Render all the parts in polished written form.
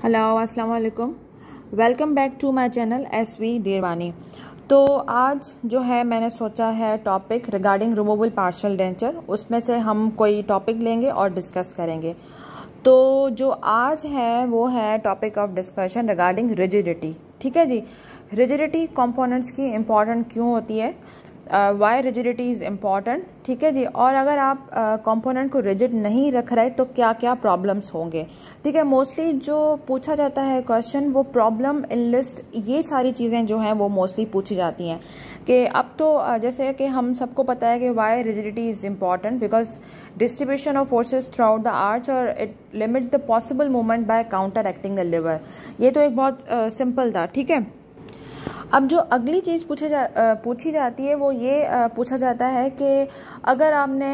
Hello अस्सलाम वालेकुम। Welcome back to my channel SV Derwani. तो आज जो है मैंने सोचा है topic regarding removable partial denture, उसमें से हम कोई टॉपिक लेंगे और डिस्कस करेंगे। तो जो आज है वो है topic of discussion regarding rigidity. ठीक है जी, रिजिडिटी कंपोनेंट्स की इम्पॉर्टेंट क्यों होती है, वाई रिजिडिटी इज़ इम्पॉर्टेंट। ठीक है जी, और अगर आप कंपोनेंट को रिजिड नहीं रख रहे तो क्या क्या प्रॉब्लम्स होंगे। ठीक है, मोस्टली जो पूछा जाता है क्वेश्चन वो प्रॉब्लम इन लिस्ट, ये सारी चीज़ें जो हैं वो मोस्टली पूछी जाती हैं। कि अब तो जैसे कि हम सबको पता है कि why rigidity is important because distribution of forces through out आर्च arch it limits the possible movement by counter acting the lever. ये तो एक बहुत सिंपल था। ठीक है, अब जो अगली चीज़ पूछी जाती है वो ये पूछा जाता है कि अगर आपने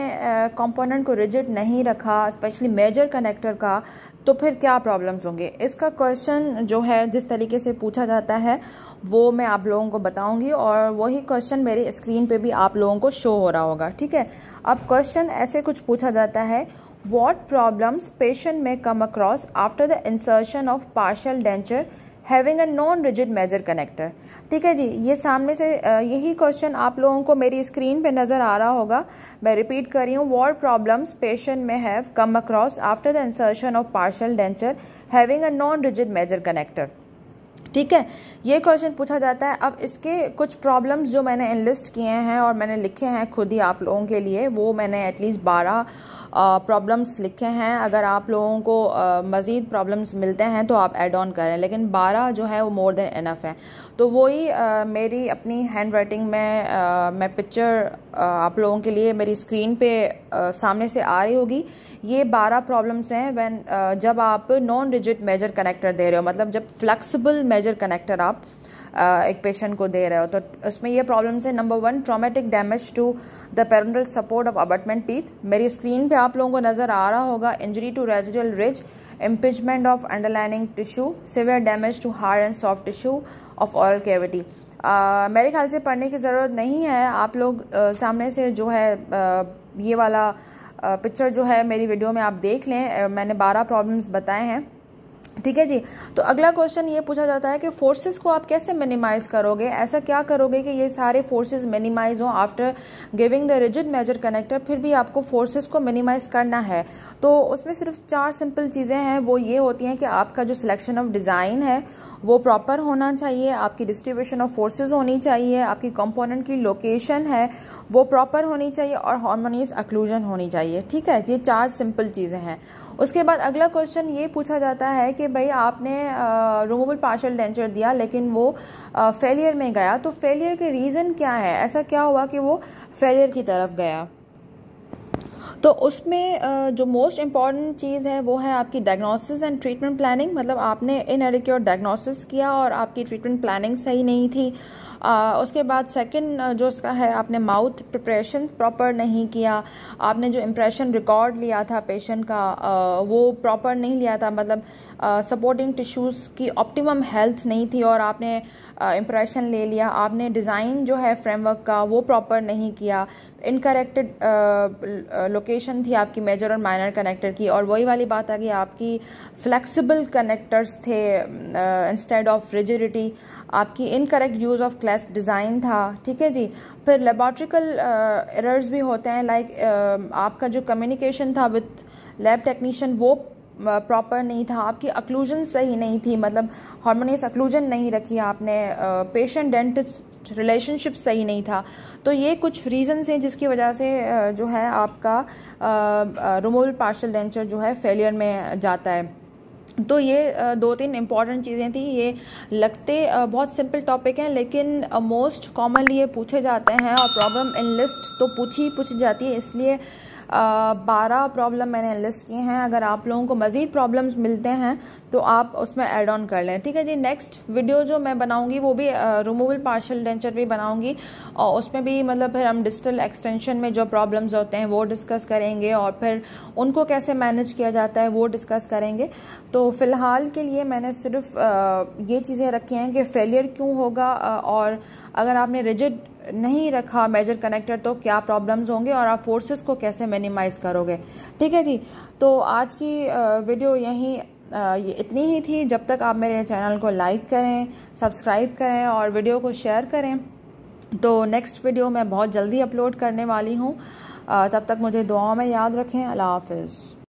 कंपोनेंट को रिजिड नहीं रखा, स्पेशली मेजर कनेक्टर का, तो फिर क्या प्रॉब्लम्स होंगे। इसका क्वेश्चन जो है जिस तरीके से पूछा जाता है वो मैं आप लोगों को बताऊंगी और वही क्वेश्चन मेरी स्क्रीन पे भी आप लोगों को शो हो रहा होगा। ठीक है, अब क्वेश्चन ऐसे कुछ पूछा जाता है, what problems patient may come across after the insertion of partial denture having a non rigid major connector. ठीक है जी, ये सामने से यही क्वेश्चन आप लोगों को मेरी स्क्रीन पे नज़र आ रहा होगा। मैं रिपीट कर रही हूँ, what problems patient may have come across after the insertion of partial denture having a non rigid major connector. ठीक है, ये क्वेश्चन पूछा जाता है। अब इसके कुछ प्रॉब्लम्स जो मैंने एनलिस्ट किए हैं और मैंने लिखे हैं खुद ही आप लोगों के लिए, वो मैंने एटलीस्ट 12 प्रॉब्लम्स लिखे हैं। अगर आप लोगों को मज़ीद प्रॉब्लम्स मिलते हैं तो आप ऐड ऑन करें, लेकिन 12 जो है वो मोर देन इनफ है। तो वही मेरी अपनी हैंड राइटिंग में मैं पिक्चर आप लोगों के लिए मेरी स्क्रीन पे सामने से आ रही होगी। ये 12 प्रॉब्लम्स हैं व्हेन जब आप नॉन रिजिड मेजर कनेक्टर दे रहे हो, मतलब जब फ्लेक्सिबल मेजर कनेक्टर आप एक पेशेंट को दे रहे हो। तो उसमें ये प्रॉब्लम्स है। Number 1, traumatic damage to the parental support of abutment teeth. मेरी स्क्रीन पे आप लोगों को नज़र आ रहा होगा, injury to residual ridge, impingement of underlining tissue, severe damage to hard and soft tissue of oral cavity. मेरे ख्याल से पढ़ने की ज़रूरत नहीं है, आप लोग सामने से जो है ये वाला पिक्चर जो है मेरी वीडियो में आप देख लें। मैंने 12 प्रॉब्लम्स बताए हैं। ठीक है जी, तो अगला क्वेश्चन ये पूछा जाता है कि फोर्सेस को आप कैसे मिनिमाइज करोगे, ऐसा क्या करोगे कि ये सारे फोर्सेस मिनिमाइज हो after giving the rigid major connector, फिर भी आपको फोर्सेस को मिनिमाइज करना है। तो उसमें सिर्फ 4 सिंपल चीज़ें हैं, वो ये होती हैं कि आपका जो सिलेक्शन ऑफ डिज़ाइन है वो प्रॉपर होना चाहिए, आपकी डिस्ट्रीब्यूशन ऑफ फोर्सेस होनी चाहिए, आपकी कंपोनेंट की लोकेशन है वो प्रॉपर होनी चाहिए और हार्मोनियस अक्लूजन होनी चाहिए। ठीक है, ये 4 सिंपल चीज़ें हैं। उसके बाद अगला क्वेश्चन ये पूछा जाता है कि भाई आपने रिमूवेबल पार्शियल डेंचर दिया लेकिन वो फेलियर में गया, तो फेलियर के रीज़न क्या है, ऐसा क्या हुआ कि वो फेलियर की तरफ गया। तो उसमें जो मोस्ट इम्पॉर्टेंट चीज़ है वो है आपकी डायग्नोसिस एंड ट्रीटमेंट प्लानिंग। मतलब आपने इनएडिक्वेट डायग्नोसिस किया और आपकी ट्रीटमेंट प्लानिंग सही नहीं थी। उसके बाद सेकंड जो उसका है, आपने माउथ प्रिपरेशन प्रॉपर नहीं किया, आपने जो इम्प्रेशन रिकॉर्ड लिया था पेशेंट का वो प्रॉपर नहीं लिया था, मतलब सपोर्टिंग टिश्यूज़ की ऑप्टिमम हेल्थ नहीं थी और आपने इम्प्रेशन ले लिया। आपने डिज़ाइन जो है फ्रेमवर्क का वो प्रॉपर नहीं किया, इनकरेक्टेड लोकेशन थी आपकी मेजर और माइनर कनेक्टर की, और वही वाली बात आ गई, आपकी फ्लेक्सिबल कनेक्टर्स थे इंस्टेड ऑफ रिजिडिटी, आपकी incorrect use of clasp design था। ठीक है जी, फिर लेबॉर्ट्रिकल एरर्स भी होते हैं, लाइक आपका जो कम्युनिकेशन था विथ लैब टेक्नीशियन वो प्रॉपर नहीं था, आपकी अक्लूजन सही नहीं थी, मतलब हार्मोनियस अक्लूजन नहीं रखी आपने, पेशेंट डेंटिस्ट रिलेशनशिप सही नहीं था। तो ये कुछ रीजंस हैं जिसकी वजह से जो है आपका रिमूवेबल पार्शियल डेंचर जो है फेलियर में जाता है। तो ये 2-3 इम्पॉर्टेंट चीज़ें थी। ये लगते बहुत सिंपल टॉपिक हैं लेकिन मोस्ट कॉमनली ये पूछे जाते हैं और प्रॉब्लम इन लिस्ट तो पूछी जाती है, इसलिए 12 प्रॉब्लम मैंने लिस्ट किए हैं। अगर आप लोगों को मज़ीद प्रॉब्लम्स मिलते हैं तो आप उसमें ऐड ऑन कर लें। ठीक है जी, नेक्स्ट वीडियो जो मैं बनाऊंगी वो भी रिमूवेबल पार्शियल डेंचर भी बनाऊंगी और उसमें भी मतलब फिर हम डिस्टल एक्सटेंशन में जो प्रॉब्लम्स होते हैं वो डिस्कस करेंगे और फिर उनको कैसे मैनेज किया जाता है वो डिस्कस करेंगे। तो फ़िलहाल के लिए मैंने सिर्फ ये चीज़ें रखी हैं कि फेलियर क्यों होगा और अगर आपने रिजिड नहीं रखा मेजर कनेक्टर तो क्या प्रॉब्लम्स होंगे और आप फोर्सेस को कैसे मिनिमाइज करोगे। ठीक है जी, तो आज की वीडियो यहीं ये इतनी ही थी। जब तक आप मेरे चैनल को लाइक करें, सब्सक्राइब करें और वीडियो को शेयर करें, तो नेक्स्ट वीडियो मैं बहुत जल्दी अपलोड करने वाली हूँ। तब तक मुझे दुआओं में याद रखें। अल्लाह हाफ़िज़।